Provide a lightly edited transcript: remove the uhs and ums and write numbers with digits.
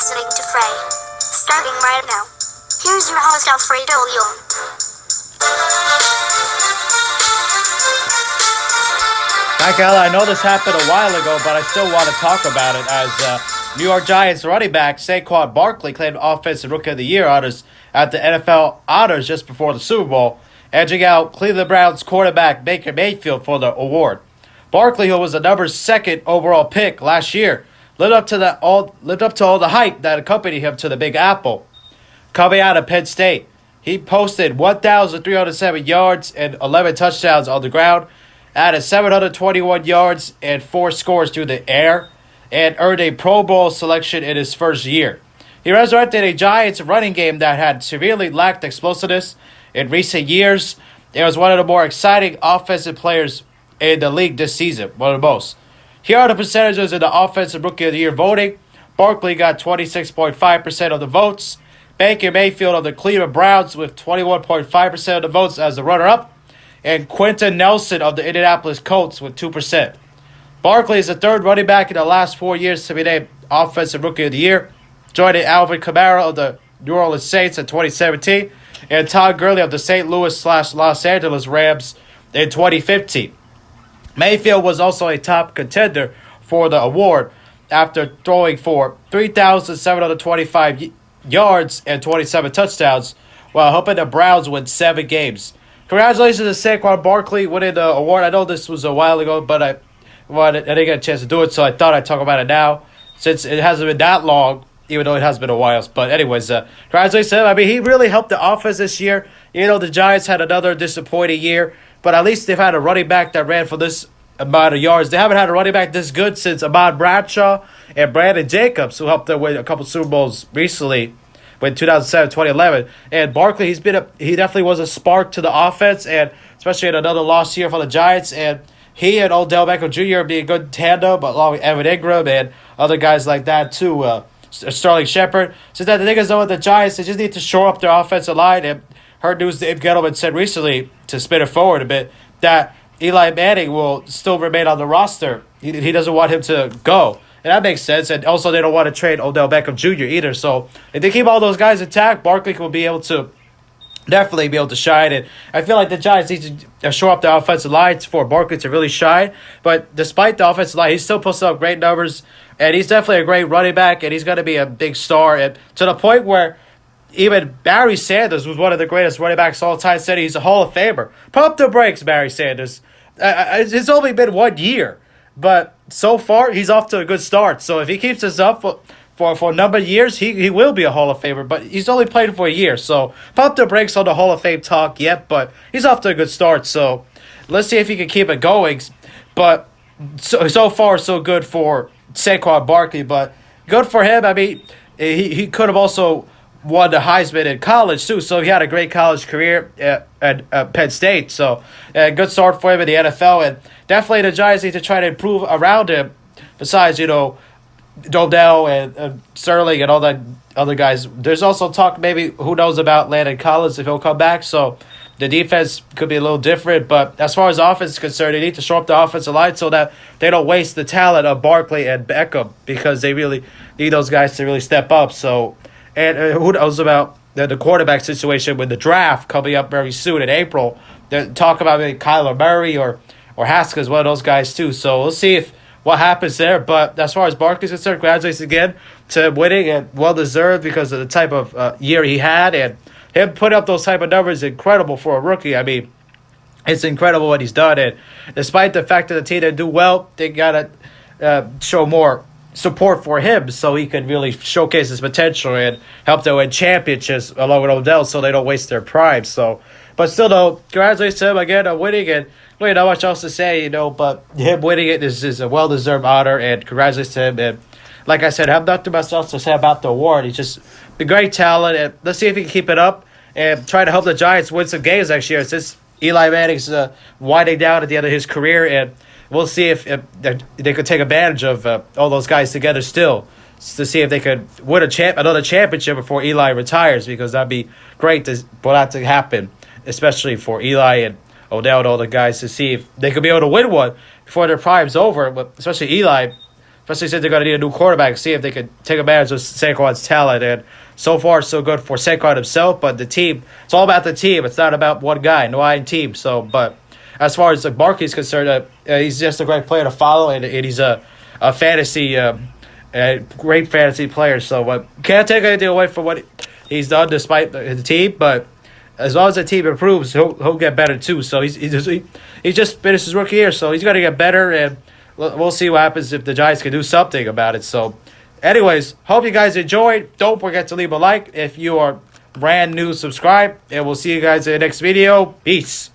listening to Frey. Starting right now. Here's your host Alfredo Leon. Michael, I know this happened a while ago, but I still want to talk about it as New York Giants running back Saquon Barkley claimed Offensive Rookie of the Year honors at the NFL honors just before the Super Bowl, edging out Cleveland Browns quarterback Baker Mayfield for the award. Barkley, who was the number 2 overall pick last year, lived up to all the hype that accompanied him to the Big Apple. Coming out of Penn State, he posted 1,307 yards and 11 touchdowns on the ground, added 721 yards and 4 scores through the air, and earned a Pro Bowl selection in his first year. He resurrected a Giants running game that had severely lacked explosiveness in recent years. It was one of the more exciting offensive players in the league this season, one of the most. Here are the percentages in the Offensive Rookie of the Year voting. Barkley got 26.5% of the votes. Baker Mayfield of the Cleveland Browns with 21.5% of the votes as the runner-up. And Quentin Nelson of the Indianapolis Colts with 2%. Barkley is the third running back in the last 4 years to be named Offensive Rookie of the Year, joining Alvin Kamara of the New Orleans Saints in 2017 and Todd Gurley of the St. Louis/Los Angeles Rams in 2015. Mayfield was also a top contender for the award after throwing for 3,725 yards and 27 touchdowns while helping the Browns win 7 games. Congratulations to Saquon Barkley winning the award. I know this was a while ago, but I didn't get a chance to do it, so I thought I'd talk about it now since it hasn't been that long, even though it has been a while. But anyways, congratulations to him. I mean, he really helped the offense this year. You know, the Giants had another disappointing year, but at least they've had a running back that ran for this amount of yards. They haven't had a running back this good since Ahmad Bradshaw and Brandon Jacobs, who helped them win a couple Super Bowls recently in 2007, 2011. And Barkley, he definitely was a spark to the offense, and especially in another lost year for the Giants. And he and Odell Beckham Jr. be a good tandem, along with Evan Ingram and other guys like that too. Sterling Shepard. So that the niggas know with the Giants, they just need to shore up their offensive line. And heard news Dave Gettleman said recently, to spin it forward a bit, that Eli Manning will still remain on the roster. He doesn't want him to go. And that makes sense. And also they don't want to trade Odell Beckham Jr. either. So if they keep all those guys intact, Barkley will be able to definitely be able to shine. And I feel like the Giants need to shore up the offensive line for Barkley to really shine. But despite the offensive line, he's still posting up great numbers. And he's definitely a great running back. And he's going to be a big star. And to the point where even Barry Sanders was one of the greatest running backs of all time, said he's a Hall of Famer. Pump the brakes, Barry Sanders. It's only been 1 year. But so far, he's off to a good start. So if he keeps this up for a number of years, he will be a Hall of Famer. But he's only played for a year. So pump the brakes on the Hall of Fame talk yet. But he's off to a good start. So let's see if he can keep it going. But so far, so good for Saquon Barkley. But good for him. I mean, he could have also won the Heisman in college too, so he had a great college career at Penn State. So good start for him in the NFL, and definitely the Giants need to try to improve around him. Besides, Odell and Sterling and all that other guys, there's also talk maybe who knows about Landon Collins if he'll come back. So the defense could be a little different, but as far as offense is concerned, they need to shore up the offensive line so that they don't waste the talent of Barkley and Beckham, because they really need those guys to really step up. So. And who knows about the quarterback situation with the draft coming up very soon in April. They talk about maybe Kyler Murray or Haskins, one of those guys too. So we'll see what happens there. But as far as Barkley's concerned, congratulations again to winning, and well-deserved because of the type of year he had. And him putting up those type of numbers is incredible for a rookie. I mean, it's incredible what he's done. And despite the fact that the team didn't do well, they got to show more support for him so he could really showcase his potential and help them win championships along with Odell so they don't waste their prime. So, but still, though, congratulations to him again on winning, and really not much else to say, but him winning it is a well-deserved honor, and congratulations to him. And like I said, I have nothing else to say about the award. He's just a great talent, and let's see if he can keep it up and try to help the Giants win some games next year, since Eli Manning's winding down at the end of his career, and we'll see if they could take advantage of all those guys together still to see if they could win another championship before Eli retires, because that'd be great for that to happen, especially for Eli and Odell and all the guys, to see if they could be able to win one before their prime's over. But especially Eli, especially since they're going to need a new quarterback. See if they could take advantage of Saquon's talent. And so far, so good for Saquon himself. But the team, it's all about the team. It's not about one guy, no I team. So, but as far as Barkley's concerned, he's just a great player to follow, and he's a fantasy, a great fantasy player. So, can't take anything away from what he's done despite the team. But as long as the team improves, he'll get better too. So he just finished his rookie year, so he's going to get better, and we'll see what happens if the Giants can do something about it. So, anyways, hope you guys enjoyed. Don't forget to leave a like. If you are brand new, subscribe, and we'll see you guys in the next video. Peace.